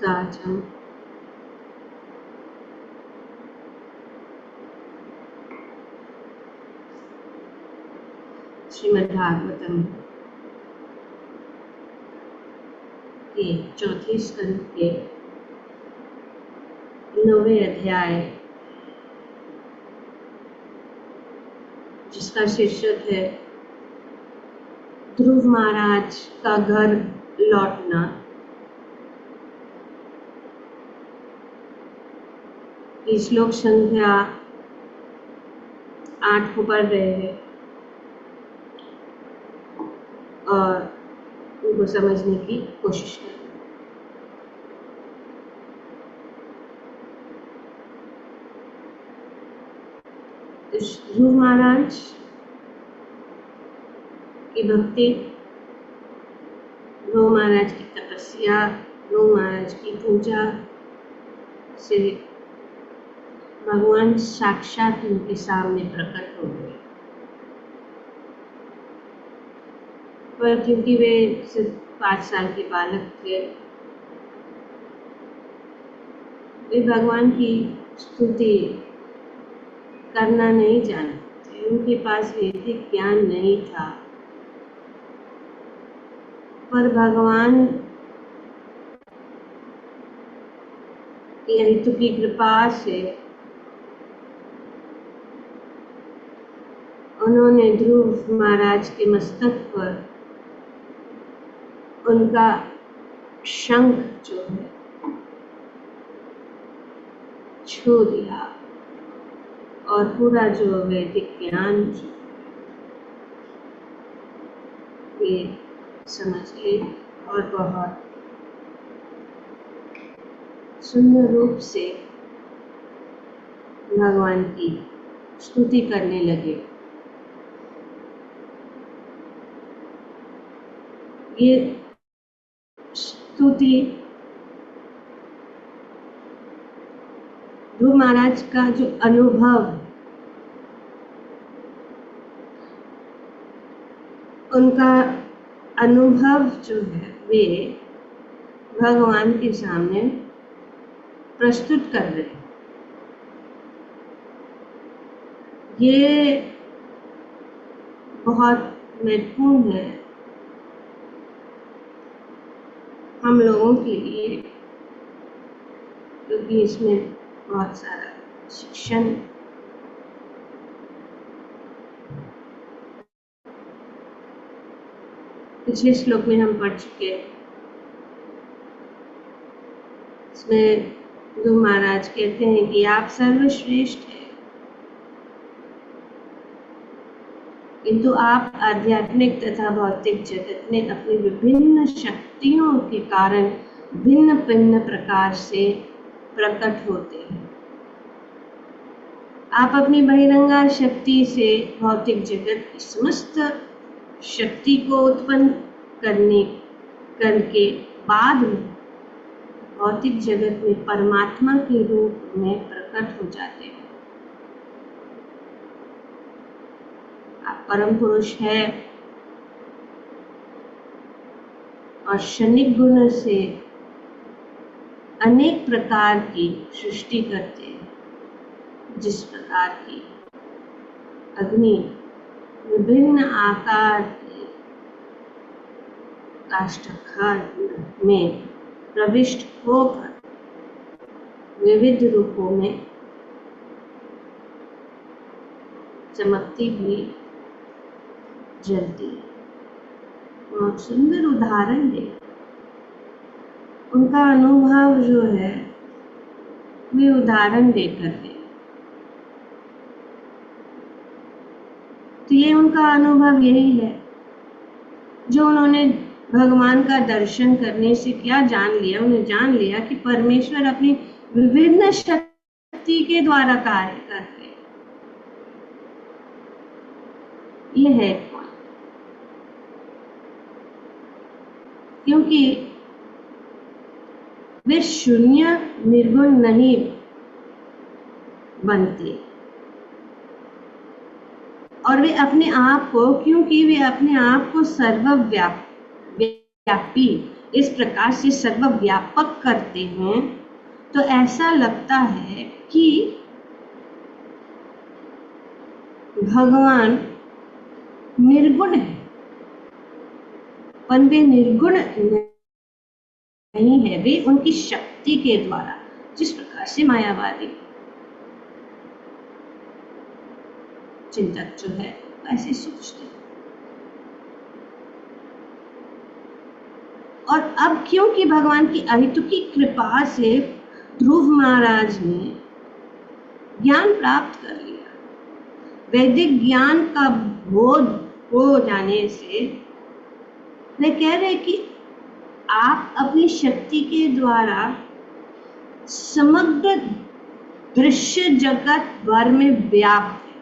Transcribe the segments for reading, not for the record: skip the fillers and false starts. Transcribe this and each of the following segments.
तो आज हम श्रीमद् भागवतम के चौथे स्कंद के 9वें अध्याय, जिसका शीर्षक है ध्रुव महाराज का घर लौटना, की श्लोक संख्या 8 को पढ़ रहे हैं और उनको समझने की कोशिश कर रहे हैं। ध्रुव महाराज की भक्ति, ध्रुव महाराज की तपस्या, ध्रुव महाराज की पूजा से भगवान साक्षात उनके सामने प्रकट हो गए। पर क्योंकि वे सिर्फ 5 साल के बालक थे, वे भगवान की स्तुति करना नहीं जानते थे। उनके पास वैदिक ज्ञान नहीं था, पर भगवान की ऋतु की कृपा से उन्होंने ध्रुव महाराज के मस्तक पर उनका शंख जो है छू दिया और पूरा जो वैदिक ज्ञान ये समझ गए और बहुत सुंदर रूप से भगवान की स्तुति करने लगे। ये स्तुति ध्रुव महाराज का जो अनुभव, उनका अनुभव जो है वे भगवान के सामने प्रस्तुत कर रहे हैं। ये बहुत महत्वपूर्ण है हम लोगों के लिए, क्योंकि इसमें बहुत सारा शिक्षण पिछले श्लोक में हम पढ़ चुके हैं। इसमें ध्रुव महाराज कहते हैं कि आप सर्वश्रेष्ठ हैं, किंतु आप आध्यात्मिक तथा भौतिक जगत में अपनी विभिन्न शक्तियों के कारण भिन्न भिन्न प्रकार से प्रकट होते हैं। आप अपनी बहिरंगा शक्ति से भौतिक जगत की समस्त शक्ति को उत्पन्न करके बाद में भौतिक जगत में परमात्मा के रूप में प्रकट हो जाते हैं। आप परम पुरुष है और क्षणिक गुण से अनेक प्रकार की सृष्टि करते हैं। जिस प्रकार की अग्नि विभिन्न आकार के काष्ठखंड में प्रविष्ट होकर विविध रूपों में चमकती हुई जलती है। बहुत सुंदर उदाहरण है। उनका अनुभव जो है वे उदाहरण देकर है। तो ये उनका अनुभव यही है जो उन्होंने भगवान का दर्शन करने से क्या जान लिया। उन्हें जान लिया कि परमेश्वर अपनी विभिन्न शक्ति के द्वारा कार्य करते हैं। ये है पॉइंट, क्योंकि वे शून्य निर्गुण नहीं बनते और वे अपने आप को, क्योंकि वे अपने आप को सर्वव्यापी इस प्रकार से सर्वव्यापक करते हैं तो ऐसा लगता है कि भगवान निर्गुण है, पर वे निर्गुण नहीं है, वे उनकी शक्ति के द्वारा, जिस प्रकार से मायावादी चिंतक जो है ऐसे सोचते हैं। और अब क्योंकि भगवान की अहेतुकी कृपा से ध्रुव महाराज ने ज्ञान प्राप्त कर लिया, वैदिक ज्ञान का बोध हो जाने से वे कह रहे कि आप अपनी शक्ति के द्वारा समग्र दृश्य जगत भर में व्याप्त है।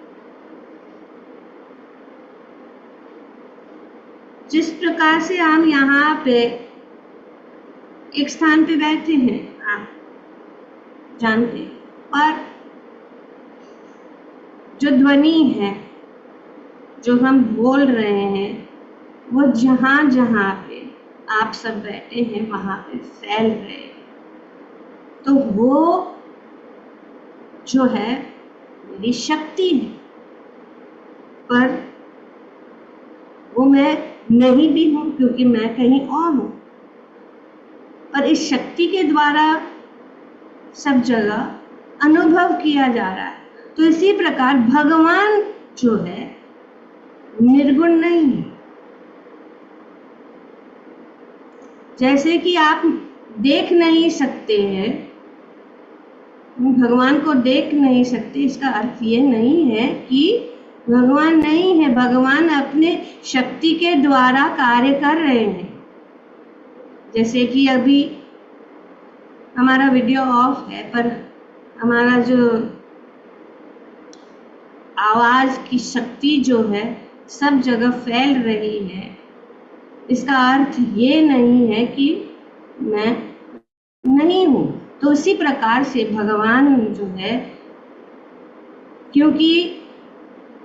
जिस प्रकार से हम यहाँ पे एक स्थान पे बैठे हैं, आप जानते हैं, पर जो ध्वनि है, जो हम बोल रहे हैं, वो जहां जहां पे आप सब बैठे हैं वहां पे फैल रहे हैं। तो वो जो है मेरी शक्ति है, पर वो मैं नहीं भी हूं क्योंकि मैं कहीं और हूं, पर इस शक्ति के द्वारा सब जगह अनुभव किया जा रहा है। तो इसी प्रकार भगवान जो है निर्गुण नहीं है। जैसे कि आप देख नहीं सकते हैं, भगवान को देख नहीं सकते, इसका अर्थ ये नहीं है कि भगवान नहीं है। भगवान अपने शक्ति के द्वारा कार्य कर रहे हैं। जैसे कि अभी हमारा वीडियो ऑफ है, पर हमारा जो आवाज की शक्ति जो है सब जगह फैल रही है। इसका अर्थ ये नहीं है कि मैं नहीं हूं। तो उसी प्रकार से भगवान जो है, क्योंकि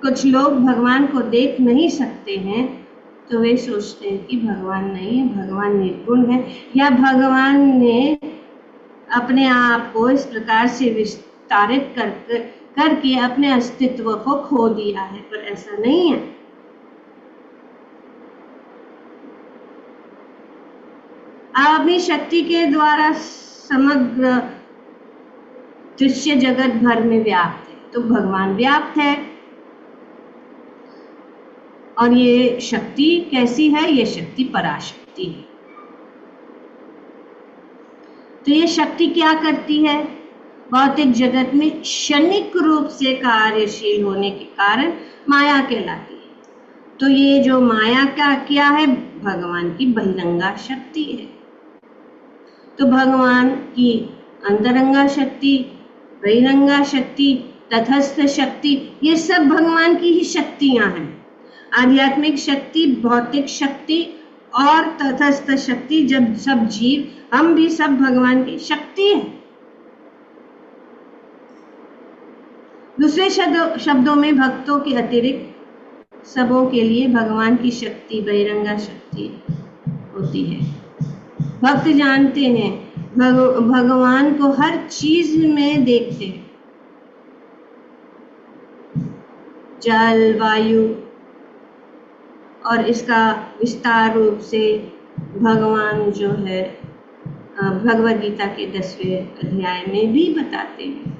कुछ लोग भगवान को देख नहीं सकते हैं तो वे सोचते हैं कि भगवान नहीं है, भगवान निर्गुण है, या भगवान ने अपने आप को इस प्रकार से विस्तारित करके अपने अस्तित्व को खो दिया है, पर ऐसा नहीं है। आप अपनी शक्ति के द्वारा समग्र दृश्य जगत भर में व्याप्त है, तो भगवान व्याप्त है। और ये शक्ति कैसी है? ये शक्ति पराशक्ति है। तो ये शक्ति क्या करती है? भौतिक जगत में क्षणिक रूप से कार्यशील होने के कारण माया कहलाती है। तो ये जो माया का क्या है? भगवान की बहिरंगा शक्ति है। तो भगवान की अंतरंगा शक्ति, बहिरंगा शक्ति, तटस्थ शक्ति, ये सब भगवान की ही शक्तियां हैं। आध्यात्मिक शक्ति, भौतिक शक्ति और तटस्थ शक्ति, जब सब जीव, हम भी सब भगवान की शक्ति है। दूसरे शब्दों में भक्तों के अतिरिक्त सबों के लिए भगवान की शक्ति बहिरंगा शक्ति होती है। भक्त जानते हैं भगवान को हर चीज में देखते हैं। जल, वायु, और इसका विस्तार रूप से भगवान जो है भगवद गीता के 10वें अध्याय में भी बताते हैं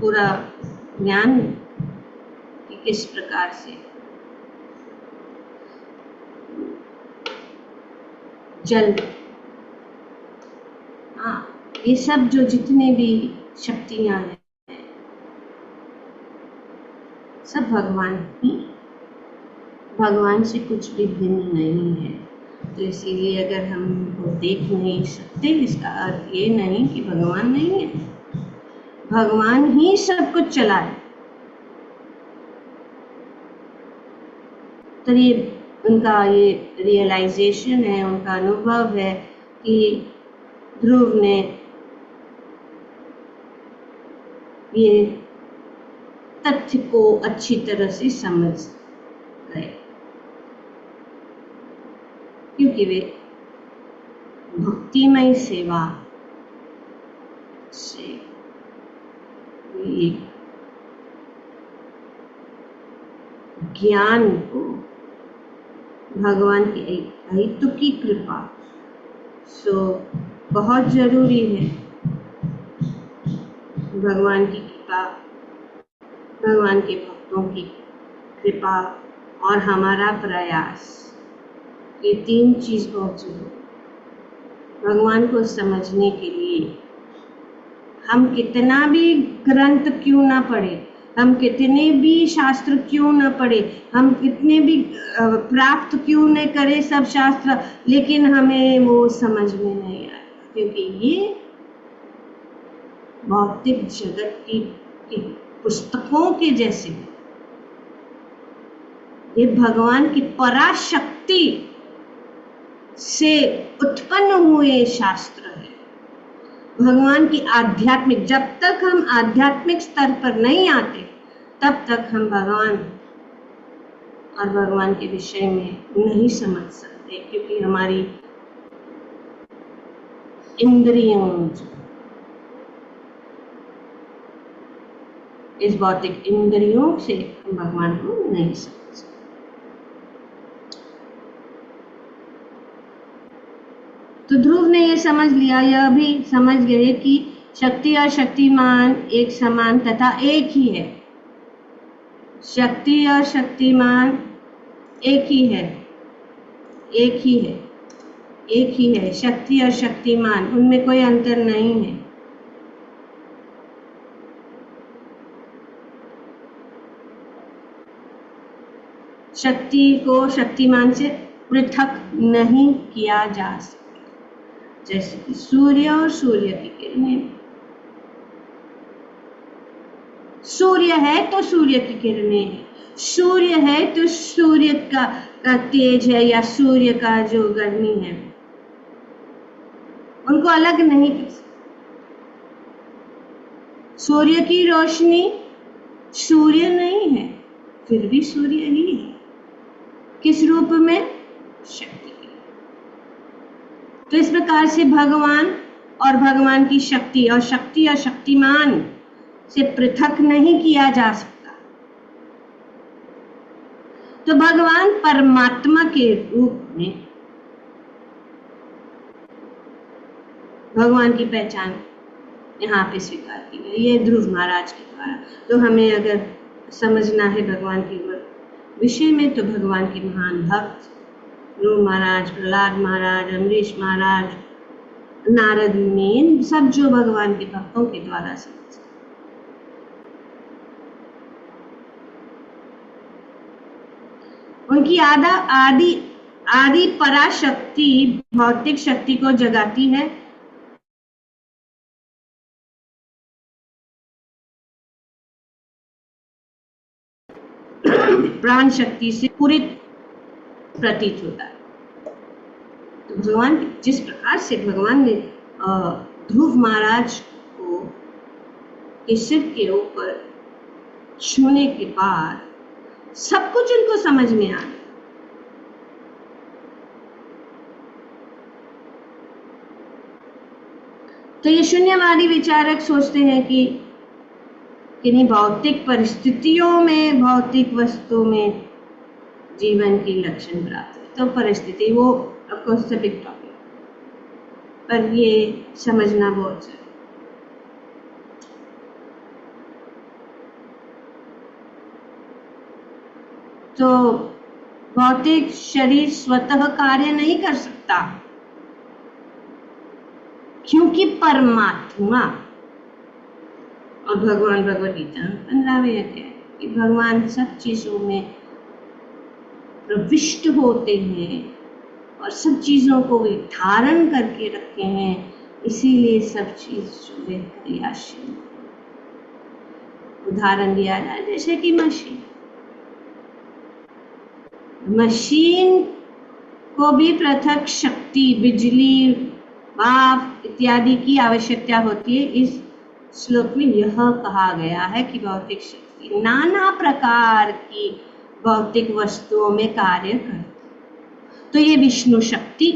पूरा ज्ञान कि किस प्रकार से जल, ये सब जो जितने भी शक्तियां हैं सब भगवान से कुछ भी भिन्न नहीं है। तो इसीलिए अगर हम उनको देख नहीं सकते, इसका अर्थ ये नहीं कि भगवान नहीं है। भगवान ही सब कुछ चलाए। तो ये उनका ये रियलाइजेशन है, उनका अनुभव है कि ध्रुव ने ये तथ्य को अच्छी तरह से समझ गए, क्योंकि वे भक्तिमय सेवा से एक ज्ञान को भगवान की अहितु की कृपा बहुत जरूरी है। भगवान की कृपा, भगवान के भक्तों की कृपा और हमारा प्रयास, ये तीन चीज बहुत जरूरी। भगवान को समझने के लिए हम कितना भी ग्रंथ क्यों ना पढ़े, हम कितने भी शास्त्र क्यों न पढ़े, हम कितने भी प्राप्त क्यों न करें सब शास्त्र, लेकिन हमें वो समझ में नहीं आता, क्योंकि ये भौतिक जगत की पुस्तकों के जैसे, ये भगवान की पराशक्ति से उत्पन्न हुए शास्त्र है। भगवान की आध्यात्मिक, जब तक हम आध्यात्मिक स्तर पर नहीं आते तब तक हम भगवान और भगवान के विषय में नहीं समझ सकते, क्योंकि हमारी इंद्रियों, इस भौतिक इंद्रियों से हम भगवान को नहीं समझ सकते। तो ध्रुव ने ये समझ लिया, यह भी समझ गए कि शक्ति और शक्तिमान एक समान तथा एक ही है। शक्ति और शक्तिमान एक ही है, एक ही है, एक ही है। शक्ति और शक्तिमान, उनमें कोई अंतर नहीं है। शक्ति को शक्तिमान से पृथक नहीं किया जा सकता। जैसे कि सूर्य और सूर्य की किरणें, सूर्य है तो सूर्य की किरणें है, सूर्य है तो सूर्य का तेज है या सूर्य का जो गर्मी है, उनको अलग नहीं कर सकते। सूर्य की रोशनी सूर्य नहीं है, फिर भी सूर्य ही है। किस रूप में? शक्ति। तो इस प्रकार से भगवान और भगवान की शक्ति और शक्तिमान से पृथक नहीं किया जा सकता। तो भगवान परमात्मा के रूप में भगवान की पहचान यहाँ पे स्वीकार की गई, ये ध्रुव महाराज के द्वारा। तो हमें अगर समझना है भगवान के विषय में, तो भगवान के महान भक्त ध्रुव महाराज, प्रहलाद महाराज, अम्बरीश महाराज, नारद मुनि, इन सब जो भगवान के भक्तों के द्वारा समझ, उनकी आदि पराशक्ति भौतिक शक्ति को जगाती है, प्राण शक्ति से पूरित प्रतीत होता है। तो भगवान, जिस प्रकार से भगवान ने ध्रुव महाराज को के सिर के ऊपर छूने के बाद सब कुछ उनको समझ में आ गया। तो ये शून्यवादी विचारक सोचते हैं कि किन्हीं भौतिक परिस्थितियों में, भौतिक वस्तु में जीवन की लक्षण प्राप्त है। तो परिस्थिति वो ऑफकोर्स से बिग टॉपिक, पर ये समझना बहुत जरूरी। तो भौतिक शरीर स्वतः कार्य नहीं कर सकता, क्योंकि परमात्मा और भगवान भगवद गीता 15वें अध्याय कि भगवान सब चीजों में प्रविष्ट होते हैं और सब चीजों को वे धारण करके रखे हैं, इसीलिए सब चीज जो वे क्रियाशील। उदाहरण दिया जाए जैसे कि मशीन को भी पृथक शक्ति, बिजली, भाप इत्यादि की आवश्यकता होती है। इस श्लोक में यह कहा गया है कि भौतिक शक्ति नाना प्रकार की भौतिक वस्तुओं में कार्य करती। तो ये विष्णु शक्ति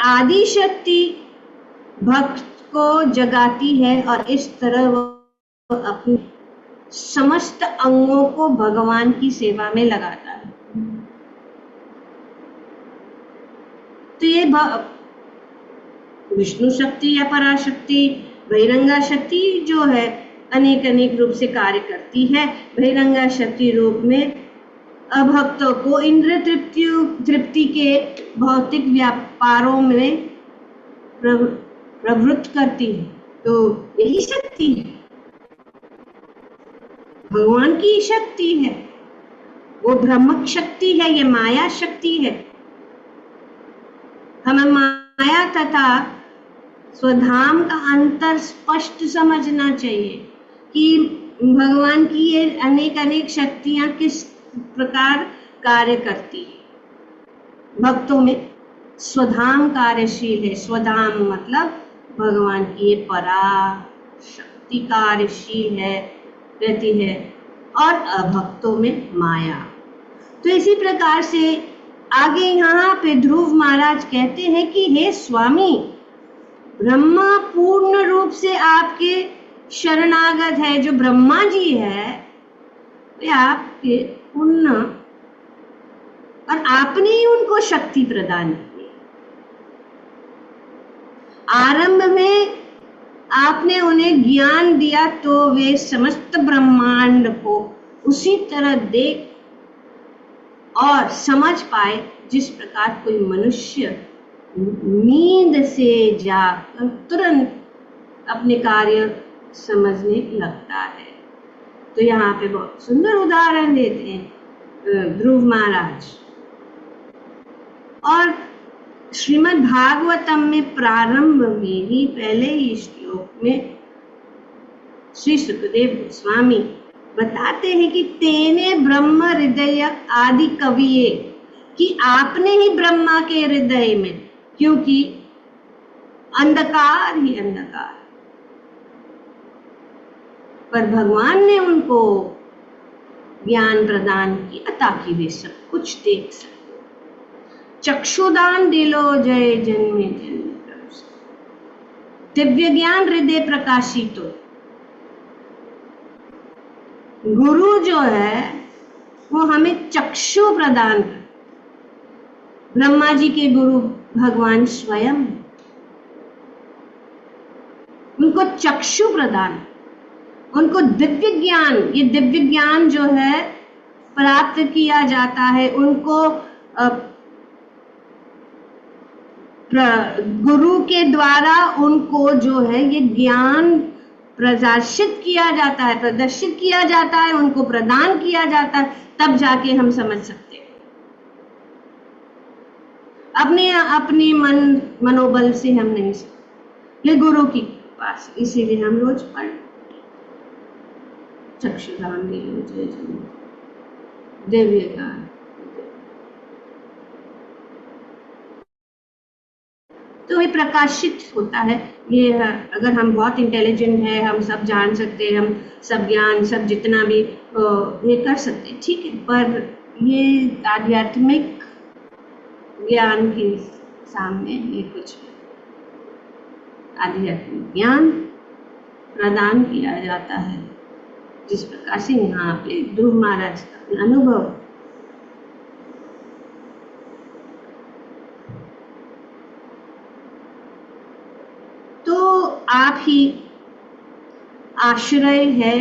आदि शक्ति भक्त को जगाती है और इस तरह वो अपने समस्त अंगों को भगवान की सेवा में लगाता है। तो ये विष्णु शक्ति या पराशक्ति, बहिरंगा शक्ति जो है अनेक अनेक रूप से कार्य करती है। बहिरंगा शक्ति रूप में अभक्तों को इंद्र तृप्ति के भौतिक व्यापारों में प्रवृत्त करती है। तो यही शक्ति है, भगवान की शक्ति है, वो ब्रह्म शक्ति है, ये माया शक्ति है। हमें माया तथा स्वधाम का अंतर स्पष्ट समझना चाहिए कि भगवान की ये अनेक अनेक शक्तियां किस प्रकार कार्य करती है। भक्तों में स्वधाम कार्यशील है। स्वधाम मतलब भगवान की ये परा शक्ति कार्यशील है, रहती है, और अभक्तों में माया। तो इसी प्रकार से आगे यहाँ पे ध्रुव महाराज कहते हैं कि हे स्वामी, ब्रह्मा पूर्ण रूप से आपके शरणागत है। जो ब्रह्मा जी है वे आपके पूर्ण, और आपने ही उनको शक्ति प्रदान की। आरंभ में आपने उन्हें ज्ञान दिया तो वे समस्त ब्रह्मांड को उसी तरह देख और समझ पाए जिस प्रकार कोई मनुष्य नींद से जाकर तुरंत अपने कार्य समझने लगता है। तो यहाँ पे बहुत सुंदर उदाहरण देते हैं ध्रुव महाराज। और श्रीमद् भागवतम में प्रारंभ में ही पहले ही श्लोक में श्री सुखदेव गोस्वामी बताते हैं कि तेने ब्रह्म हृदय आदि कविये, कि आपने ही ब्रह्मा के हृदय में, क्योंकि अंधकार ही अंधकार, पर भगवान ने उनको ज्ञान प्रदान किया ताकि वे सब कुछ देख सके। चक्षुदान दिलो जय जन्मे जन्म, दिव्य ज्ञान हृदय प्रकाशित हो। गुरु जो है वो हमें चक्षु प्रदान कर। ब्रह्मा जी के गुरु भगवान स्वयं, उनको चक्षु प्रदान, उनको दिव्य ज्ञान, ये दिव्य ज्ञान जो है प्राप्त किया जाता है। उनको गुरु के द्वारा उनको जो है ये ज्ञान प्रदर्शित किया जाता है, प्रदर्शित किया जाता है, उनको प्रदान किया जाता है, तब जाके हम समझ सकते हैं। अपने मनोबल से हम नहीं सकते, ये गुरु की पास, इसीलिए हम रोज पढ़ चक्षुदान दिव्य ज्ञान। तो ये प्रकाशित होता है। ये अगर हम बहुत इंटेलिजेंट है, हम सब जान सकते हैं, हम सब ज्ञान सब जितना भी ये कर सकते हैं, ठीक है, पर ये आध्यात्मिक ज्ञान के सामने ये कुछ आध्यात्मिक ज्ञान प्रदान किया जाता है, जिस प्रकार से यहाँ पे ध्रुव महाराज का अनुभव। तो आप ही आश्रय है,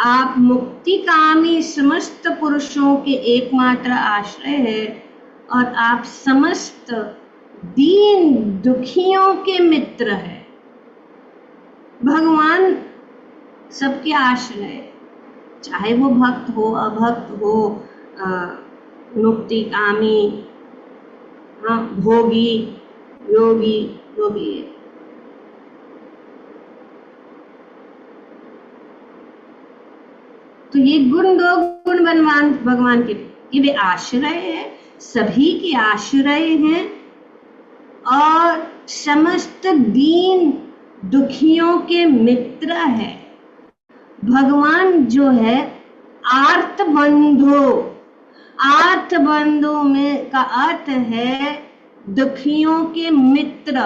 आप मुक्तिकामी समस्त पुरुषों के एकमात्र आश्रय है, और आप समस्त दीन दुखियों के मित्र है। भगवान सबके आश्रय, चाहे वो भक्त हो अभक्त हो, मुक्तिकामी, भोगी योगी, जो भी है। तो ये गुण दो गुण भगवान के, ये वे आश्रय है, सभी के आश्रय हैं, और समस्त दीन दुखियों के मित्र है। भगवान जो है आर्त बंधु में का अर्थ है दुखियों के मित्र।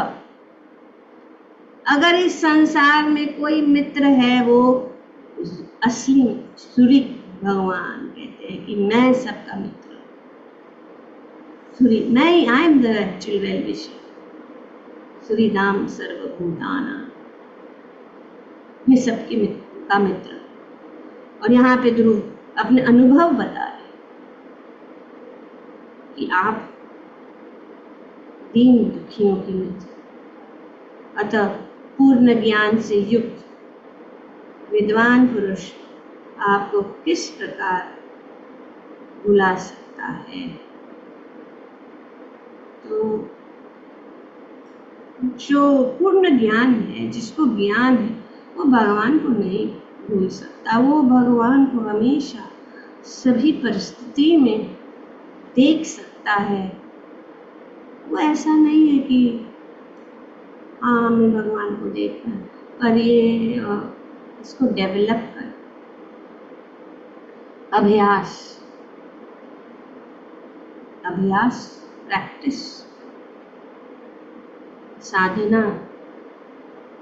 अगर इस संसार में कोई मित्र है, वो असली सूर्य भगवान कहते हैं कि मैं सबका मित्र हूं। सूर्य, मैं, I am the actual well wisher, सूर्य नाम सर्वभूताना, मैं सबके का मित्र। और यहाँ पे ध्रुव अपने अनुभव बता रहे कि आप दीन दुखियों के मित्र, अतः पूर्ण ज्ञान से युक्त विद्वान पुरुष आपको किस प्रकार भुला सकता है। तो जो पूर्ण ज्ञान है, जिसको ज्ञान है, वो भगवान को नहीं भूल सकता। वो भगवान को हमेशा सभी परिस्थिति में देख सकता है। वो ऐसा नहीं है कि हाँ हमें भगवान को देखना, पर ये इसको डेवलप कर, अभ्यास प्रैक्टिस साधना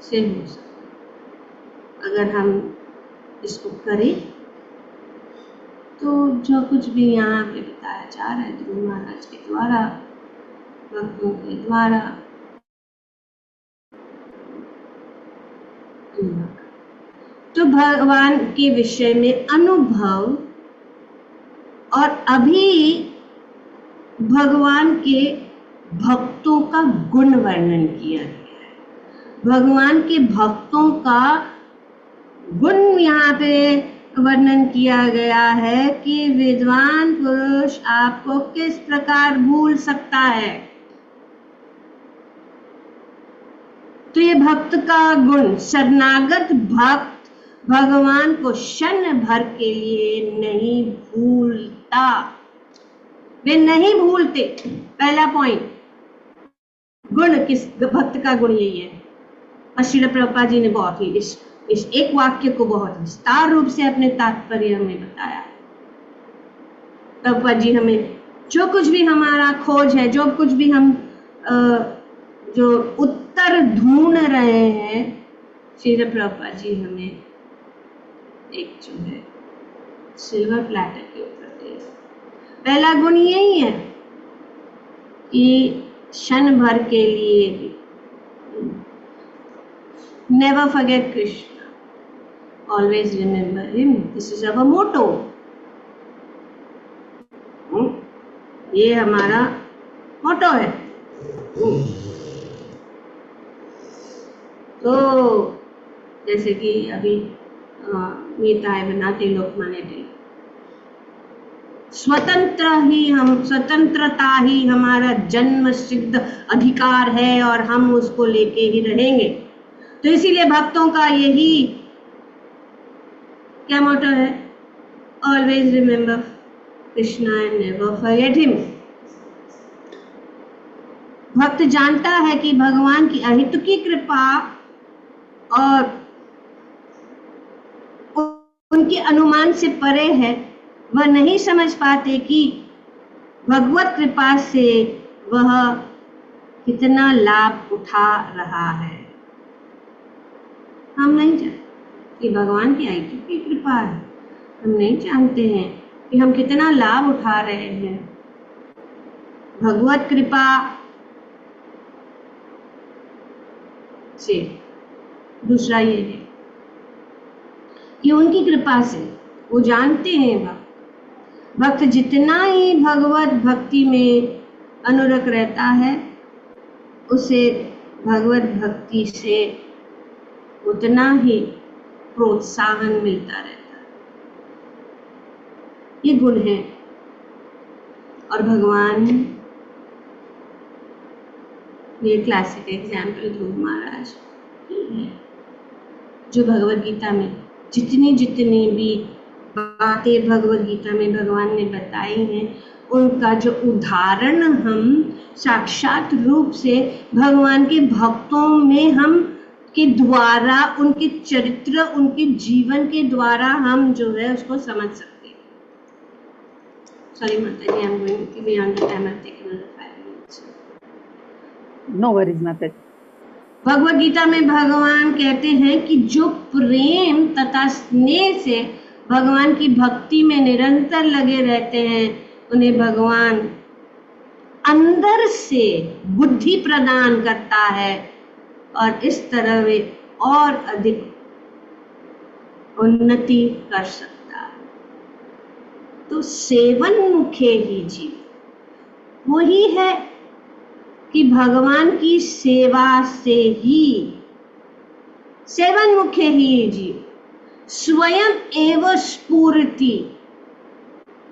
से हो सकता। अगर हम इसको करें तो जो कुछ भी यहाँ पे बताया जा रहा है ध्रुव महाराज के द्वारा, भक्तों के द्वारा, तो भगवान के विषय में अनुभव और अभी भगवान के भक्तों का गुण वर्णन किया गया है। भगवान के भक्तों का गुण यहाँ पे वर्णन किया गया है कि विद्वान पुरुष आपको किस प्रकार भूल सकता है। तो ये भक्त का गुण, शरणागत भक्त भगवान को क्षण भर के लिए नहीं भूलता, वे नहीं भूलते। पहला पॉइंट, गुण किस भक्त का गुण यही है। और श्रील प्रभुपाद जी ने बहुत ही इस एक वाक्य को बहुत विस्तार रूप से अपने तात्पर्य में बताया है। प्रभुपाद जी हमें जो कुछ भी हमारा खोज है, जो कुछ भी हम जो उत्तर ढूंढ रहे हैं, श्रील प्रभुपाद जी हमें एक जो है सिल्वर प्लेटर के ऊपर दे। पहला गुण यही है कि क्षण भर के लिए भी never forget Krishna, always remember him, this is our motto. ये हमारा मोटो है। तो जैसे कि अभी नेताएं बनाते लोकमान्य तिलक, स्वतंत्रता ही हमारा जन्म सिद्ध अधिकार है और हम उसको लेके ही रहेंगे। तो इसीलिए भक्तों का यही क्या मोटो है, always remember Krishna and never forget him. भक्त जानता है कि भगवान की अहेतुकी कृपा और उनके अनुमान से परे है। वह नहीं समझ पाते कि भगवत कृपा से वह कितना लाभ उठा रहा है। हम नहीं जानते कि भगवान की अहेतुकी कृपा है, हम नहीं जानते हैं कि हम कितना लाभ उठा रहे हैं। भगवत कृपा से दूसरा ये है कि उनकी कृपा से वो जानते हैं भक्त जितना ही भगवत भक्ति में अनुरक्त रहता है, उसे भगवत भक्ति से उतना ही प्रोत्साहन मिलता रहता है। ये गुण है। और भगवान, ये क्लासिक एग्जाम्पल ध्रुव महाराज है, जो भगवत गीता में जितनी भी बातें भगवत गीता में भगवान ने बताई हैं, उनका जो उदाहरण हम साक्षात रूप से भगवान के भक्तों में हम के द्वारा, उनके चरित्र, उनके जीवन के द्वारा हम जो है उसको समझ सकते हैं। सॉरी माता जी, I am going to be on the time, I take another 5 minutes. No worries, Mataji. Bhagavad Gita में भगवान कहते हैं कि जो प्रेम तथा स्नेह से भगवान की भक्ति में निरंतर लगे रहते हैं उन्हें भगवान अंदर से बुद्धि प्रदान करता है और इस तरह वे और अधिक उन्नति कर सकता है। तो सेवन मुखे ही जीव वही है कि भगवान की सेवा से ही सेवन मुखे ही जीव स्वयं एवं स्फूर्ति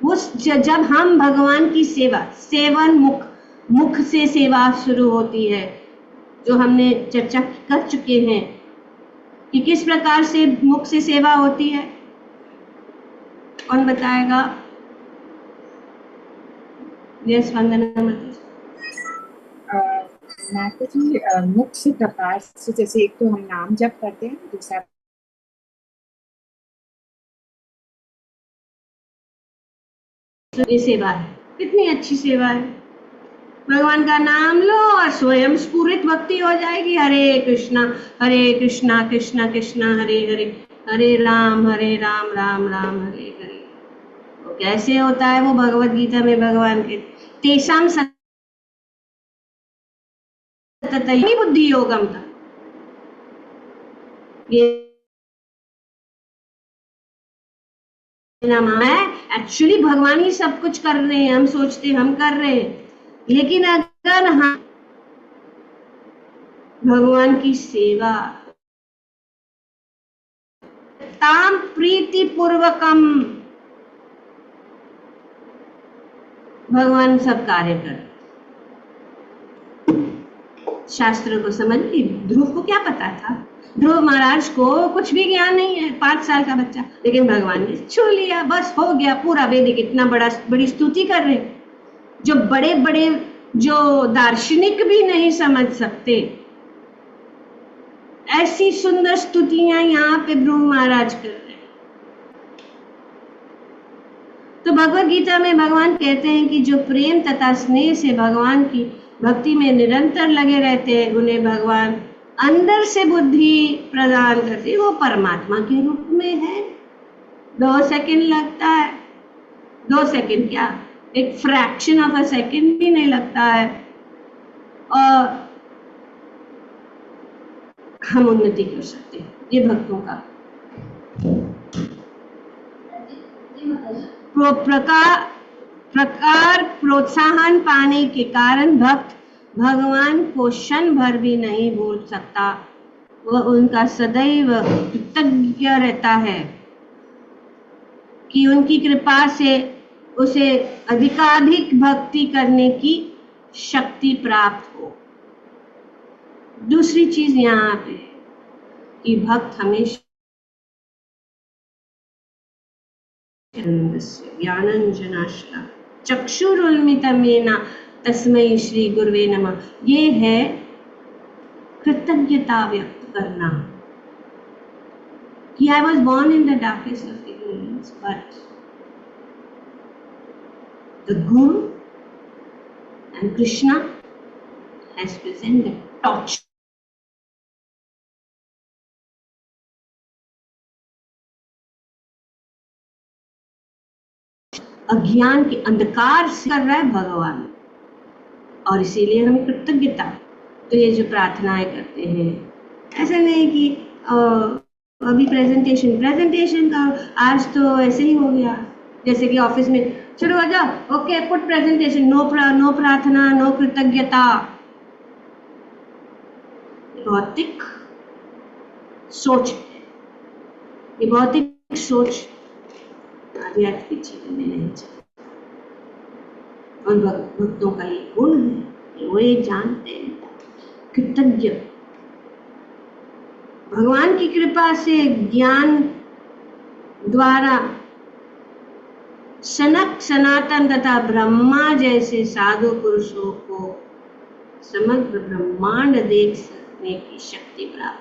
उस जब हम भगवान की सेवा सेवन मुख से सेवा शुरू होती है जो हमने चर्चा कर चुके हैं कि किस प्रकार से मुख से सेवा होती है। कौन बताएगा? यस वंदना माता जी। मुख से प्रकार से जैसे एक तो हम नाम जप करते हैं, दूसरा ये सेवा है। कितनी अच्छी सेवा है। भगवान का नाम लो और स्वयं स्फुरित भक्ति हो जाएगी। हरे कृष्णा कृष्णा कृष्णा हरे हरे हरे राम राम राम हरे हरे। तो कैसे होता है वो? भगवद गीता में भगवान के तेषां सततः बुद्धि योगम था। ये एक्चुअली भगवान ही सब कुछ कर रहे हैं। हम सोचते हम कर रहे हैं, लेकिन अगर हम भगवान की सेवा ताम प्रीति पूर्वकम भगवान सब कार्य कर। शास्त्र को समझ ली। ध्रुव को क्या पता था? ध्रुव महाराज को कुछ भी ज्ञान नहीं है, 5 साल का बच्चा, लेकिन भगवान ने छू लिया, बस हो गया पूरा। वैदिक इतना बड़ी स्तुति कर रहे जो बड़े बड़े जो दार्शनिक भी नहीं समझ सकते, ऐसी सुंदर स्तुतियां यहाँ पे ध्रुव महाराज कर रहे हैं। तो भगवद गीता में भगवान कहते हैं कि जो प्रेम तथा स्नेह से भगवान की भक्ति में निरंतर लगे रहते हैं उन्हें भगवान अंदर से बुद्धि प्रदान करते। वो परमात्मा के रूप में है। 2 सेकंड लगता है, 2 सेकंड क्या, एक फ्रैक्शन ऑफ अ सेकंड भी नहीं लगता है, और हम उन्नति कर सकते हैं। ये भक्तों का प्रकार प्रोत्साहन पाने के कारण भक्त भगवान को क्षण भर भी नहीं भूल सकता। वह उनका सदैव कृतज्ञ रहता है कि उनकी कृपा से उसे अधिकाधिक भक्ति करने की शक्ति प्राप्त हो। दूसरी चीज यहाँ पे कि भक्त हमेशा ज्ञानंजनाश्ला चक्षुरुन्मिलितं तस्मै श्री गुरुवे नमः। ये है कृतज्ञता व्यक्त करना कि I was born in the darkest of ignorance, but the Guru and Krishna has presented the torch. अज्ञान के अंधकार से कर रहा है भगवान, और इसीलिए हमें कृतज्ञता। तो ये जो प्रार्थनाएं करते हैं, ऐसा नहीं कि अभी प्रेजेंटेशन का आज तो ऐसे ही हो गया, जैसे कि ऑफिस में चलो आ जाओ, ओके पुट प्रेजेंटेशन, नो प्रार्थना, नो कृतज्ञता। भौतिक सोच है, ये भौतिक सोच आध्यात्म की जीवन में नहीं चाहिए। और भक्तों का ये गुण है कि वो ये जानते हैं कृतज्ञ। भगवान की कृपा से ज्ञान द्वारा सनक सनातन तथा ब्रह्मा जैसे साधु पुरुषों को समग्र ब्रह्मांड देख सकने की शक्ति प्राप्त।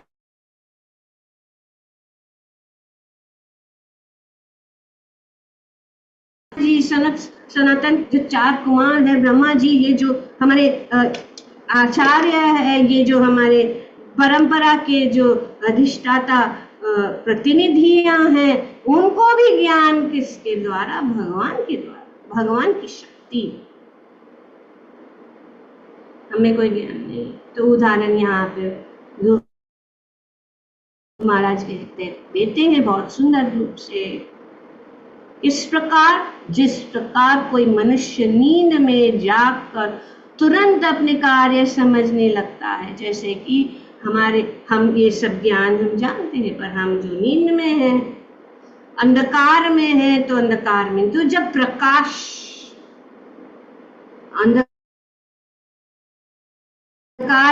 जी सनक सनातन जो 4 कुमार है, ब्रह्मा जी, ये जो हमारे आचार्य है, ये जो हमारे परंपरा के जो अधिष्ठाता प्रतिनिधियां हैं, उनको भी ज्ञान किसके द्वारा? भगवान के द्वारा, भगवान की शक्ति। हमें कोई ज्ञान नहीं। तो उदाहरण यहाँ पे गुरु महाराज कहते देते हैं बहुत सुंदर रूप से, इस प्रकार जिस प्रकार कोई मनुष्य नींद में जागकर तुरंत अपने कार्य समझने लगता है, जैसे कि हम ये सब ज्ञान हम जानते हैं, पर हम जो नींद में हैं, अंधकार में हैं, तो अंधकार में तो जब प्रकाश अंधकार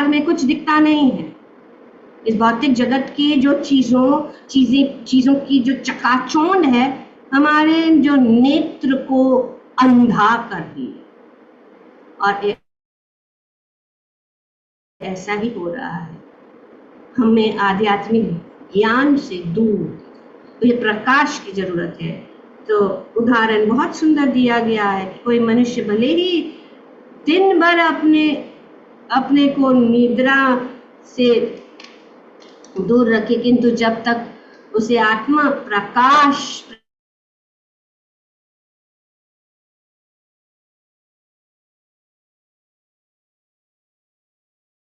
में कुछ दिखता नहीं है, इस भौतिक जगत की जो चीजों की जो चकाचौंध है हमारे जो नेत्र को अंधा कर दी, और ऐसा ही हो रहा है। हमें आध्यात्मिक ज्ञान से दूर, तो ये प्रकाश की जरूरत है। तो उदाहरण बहुत सुंदर दिया गया है कि कोई मनुष्य भले ही दिन भर अपने को निद्रा से दूर रखे, किंतु जब तक उसे आत्मा प्रकाश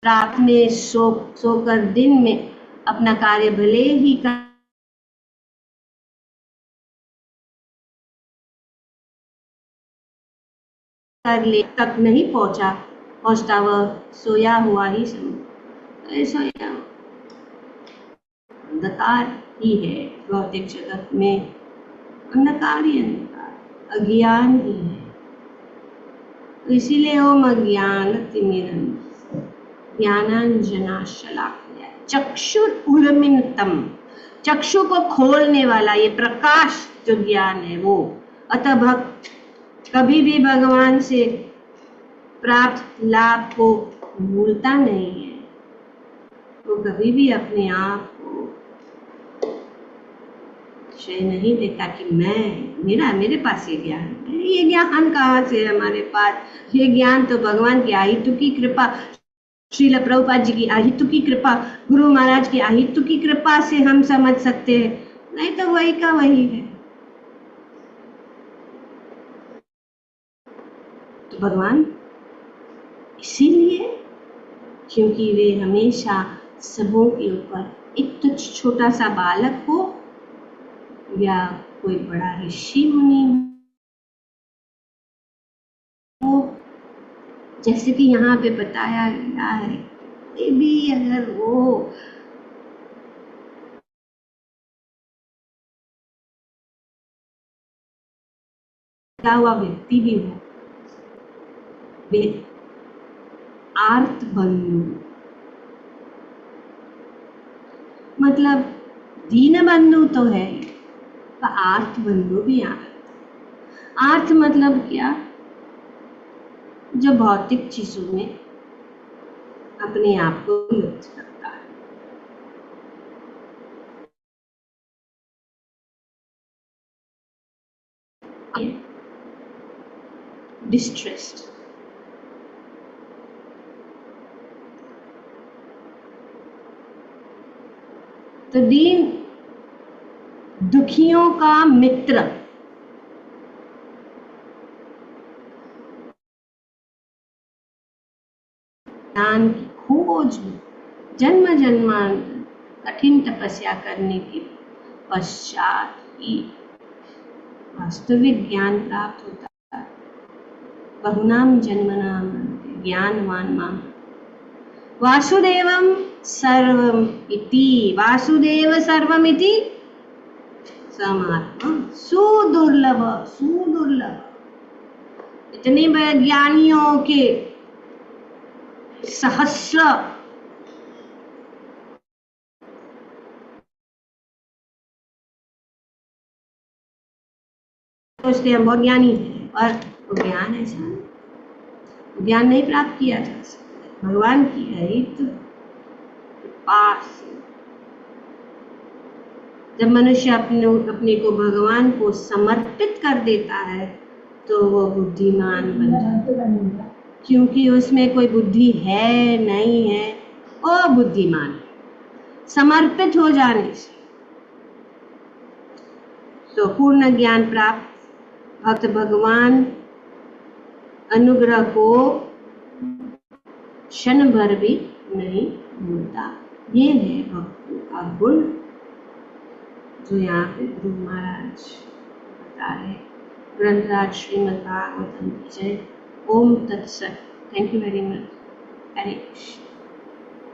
रात में सोकर दिन में अपना कार्य भले ही कर ले, तक नहीं पहुंचता, वह सोया हुआ ही समझ। ऐसा अंधकार ही है भौतिक जगत में, अंधकार ही अंधकार, अज्ञान ही है। तो इसीलिए ओम अज्ञानतिमिरन्धस्य ज्ञानांजनाशलाकया चक्षुरुन्मिलितम्, चक्षु को खोलने वाला ये प्रकाश जो ज्ञान है वो। अतः भक्त कभी भी भगवान से प्राप्त लाभ को भूलता नहीं है, वो कभी भी अपने आप को श्रेय नहीं देता कि मेरे पास ये ज्ञान कहाँ से हमारे पास? ये ज्ञान तो भगवान की आहितु की कृपा, श्रील प्रभुपाद जी की आहितु की कृपा, गुरु महाराज की आहितु की कृपा से हम समझ सकते हैं, नहीं तो वही का वही है। तो भगवान इसीलिए, क्योंकि वे हमेशा सबों के ऊपर, एक तो छोटा सा बालक हो या कोई बड़ा ऋषि मुनि हो, जैसे कि यहाँ पे बताया गया है, ये भी अगर वो क्या हुआ व्यक्ति भी हो, वे आर्त बंधु, मतलब दीन बंधु तो है, पर आर्त बंधु भी आर्त मतलब क्या? जो भौतिक चीजों में अपने आप को लिप्त करता है, डिस्ट्रेस्ड। तो दीन दुखियों का मित्र, ज्ञान की खोज में जन्म जन्मांतर कठिन तपस्या करने के पश्चात ही वास्तविक ज्ञान प्राप्त होता है। बहुनाम जन्मनाम ज्ञानवान माम वासुदेवम सर्वम इति, वासुदेव सर्वम इति समात्मा सुदुर्लभ। इतने ज्ञानियों के सहस्र सोचते हैं बहुत ज्ञानी है, और वो ज्ञान ऐसा नहीं, ज्ञान नहीं प्राप्त किया जा सकता भगवान की अहित पास। जब मनुष्य अपने को भगवान को समर्पित कर देता है तो वो बुद्धिमान बन जाता है, क्योंकि उसमें कोई बुद्धि है नहीं है, वो बुद्धिमान समर्पित हो जाने से तो पूर्ण ज्ञान प्राप्त भक्त भगवान अनुग्रह को क्षण भर भी नहीं भूलता। ये है भक्तों का गुण जो यहाँ पे गुरु महाराज बता रहे। ग्रंथराज श्रीमद् भागवतम की जय। ओम तत्सत। Thank you very much. Hare Krishna.